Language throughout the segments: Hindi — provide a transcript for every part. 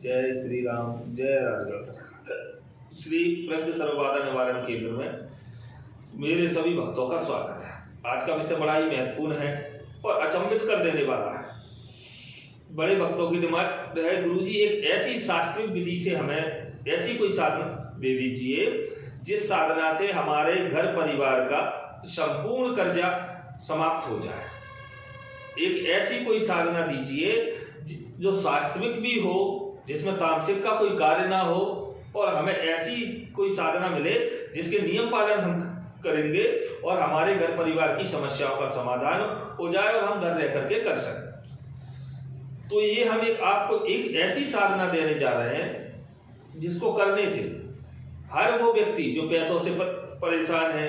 जय श्री राम, जय राजगढ़ सरकार। श्री प्रज्ञ सर्वबाधा निवारण केंद्र में मेरे सभी भक्तों का स्वागत है। आज का विषय बड़ा ही महत्वपूर्ण है और अचंभित कर देने वाला है। बड़े भक्तों की डिमांड है, गुरुजी एक ऐसी शास्त्रीय विधि से हमें ऐसी कोई साधना दे दीजिए जिस साधना से हमारे घर परिवार का संपूर्ण कर्जा समाप्त हो जाए। एक ऐसी कोई साधना दीजिए जो शास्त्रिक भी हो, जिसमें तामसिक का कोई कार्य ना हो, और हमें ऐसी कोई साधना मिले जिसके नियम पालन हम करेंगे और हमारे घर परिवार की समस्याओं का समाधान हो जाए और हम घर रह करके कर सकें। तो ये हम आपको एक ऐसी साधना देने जा रहे हैं जिसको करने से हर वो व्यक्ति जो पैसों से परेशान है,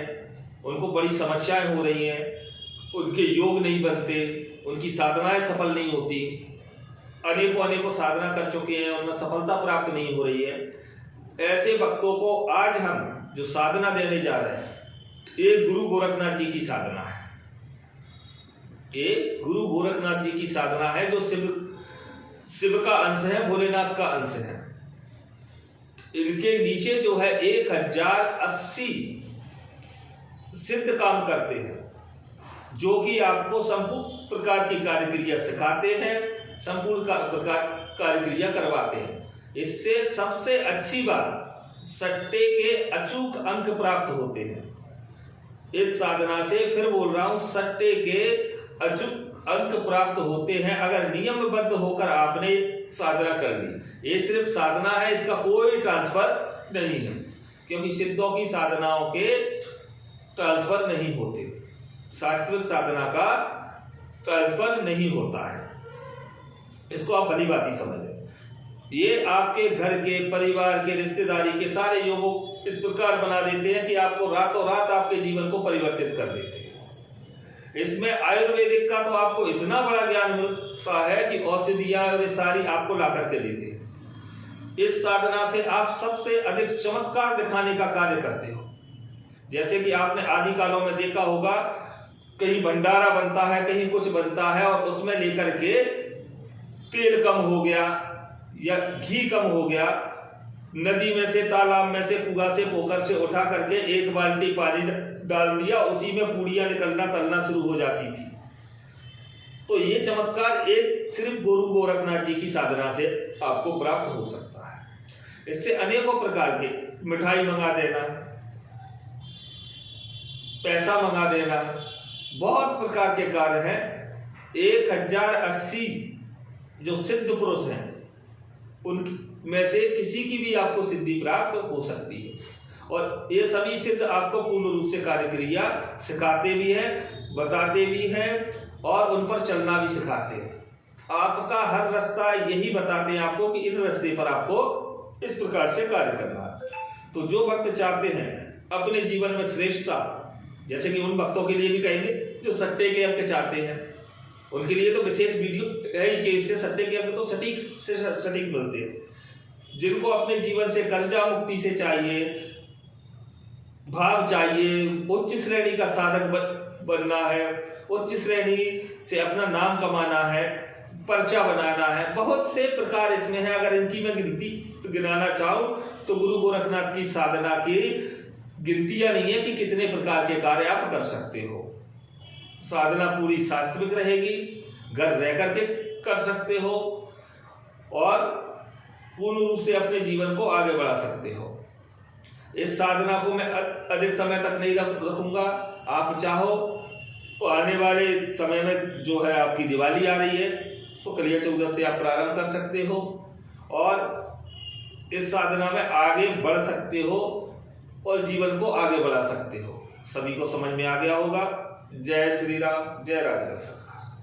उनको बड़ी समस्याएं हो रही हैं, उनके योग नहीं बनते, उनकी साधनाएं सफल नहीं होती, अनेकों साधना कर चुके हैं, उनमें सफलता प्राप्त नहीं हो रही है, ऐसे भक्तों को आज हम जो साधना देने जा रहे हैं एक गुरु गोरखनाथ जी की साधना है। एक गुरु गोरखनाथ जी की साधना है जो शिव का अंश है, भोलेनाथ का अंश है। इनके नीचे जो है 1080 सिद्ध काम करते हैं जो कि आपको संपूर्ण प्रकार की कार्य क्रिया सिखाते हैं, संपूर्ण प्रकार कार्य क्रिया करवाते हैं। इससे सबसे अच्छी बात सट्टे के अचूक अंक प्राप्त होते हैं। इस साधना से फिर बोल रहा हूं, सट्टे के अचूक अंक प्राप्त होते हैं अगर नियमबद्ध होकर आपने साधना कर ली। ये सिर्फ साधना है, इसका कोई ट्रांसफर नहीं है, क्योंकि सिद्धों की साधनाओं के ट्रांसफर नहीं होते, शास्त्रिक साधना का ट्रांसफर नहीं होता है। इसको आप भली बात ही समझ लें। ये आपके घर के, परिवार के, रिश्तेदारी के सारे योगों इस प्रकार बना देते हैं कि आपको रातों रात आपके जीवन को परिवर्तित कर देते हैं। इसमें आयुर्वेदिक का तो आपको इतना बड़ा ज्ञान मिलता है कि औषधियां और सारी आपको ला करके देते हैं। इस साधना से आप सबसे अधिक चमत्कार दिखाने का कार्य करते हो। जैसे कि आपने आदि कालों में देखा होगा, कहीं भंडारा बनता है, कहीं कुछ बनता है और उसमें लेकर के तेल कम हो गया या घी कम हो गया, नदी में से, तालाब में से, कुआं से, पोखर से उठा करके एक बाल्टी पानी डाल दिया, उसी में पूड़ियां निकलना तलना शुरू हो जाती थी। तो ये चमत्कार एक सिर्फ गुरु गोरखनाथ जी की साधना से आपको प्राप्त हो सकता है। इससे अनेकों प्रकार के मिठाई मंगा देना, पैसा मंगा देना, बहुत प्रकार के कार्य हैं। 1080 जो सिद्ध पुरुष हैं उनमें से किसी की भी आपको सिद्धि प्राप्त हो सकती है। और ये सभी सिद्ध आपको पूर्ण रूप से कार्य क्रिया सिखाते भी हैं, बताते भी हैं और उन पर चलना भी सिखाते हैं। आपका हर रास्ता यही बताते हैं आपको कि इस रास्ते पर आपको इस प्रकार से कार्य करना है। तो जो भक्त चाहते हैं अपने जीवन में श्रेष्ठता, जैसे कि उन भक्तों के लिए भी कहेंगे जो सट्टे के अंक चाहते हैं, उनके लिए तो विशेष वीडियो है कि इससे सट्टे के अंक तो सटीक से सटीक मिलते हैं। जिनको अपने जीवन से कर्जा मुक्ति से चाहिए, भाव चाहिए, उच्च श्रेणी का साधक बनना है, उच्च श्रेणी से अपना नाम कमाना है, पर्चा बनाना है, बहुत से प्रकार इसमें है। अगर इनकी मैं गिनती गिनाना चाहूं तो गुरु गोरखनाथ की साधना की गिनतियां नहीं है कि कितने प्रकार के कार्य आप कर सकते हो। साधना पूरी शास्त्रिक रहेगी, घर रह करके कर सकते हो और पूर्ण रूप से अपने जीवन को आगे बढ़ा सकते हो। इस साधना को मैं अधिक समय तक नहीं रखूंगा। आप चाहो तो आने वाले समय में जो है आपकी दिवाली आ रही है तो कलिया चौदस से आप प्रारंभ कर सकते हो और इस साधना में आगे बढ़ सकते हो और जीवन को आगे बढ़ा सकते हो। सभी को समझ में आ गया होगा। जय श्री राम, जय राजगढ़।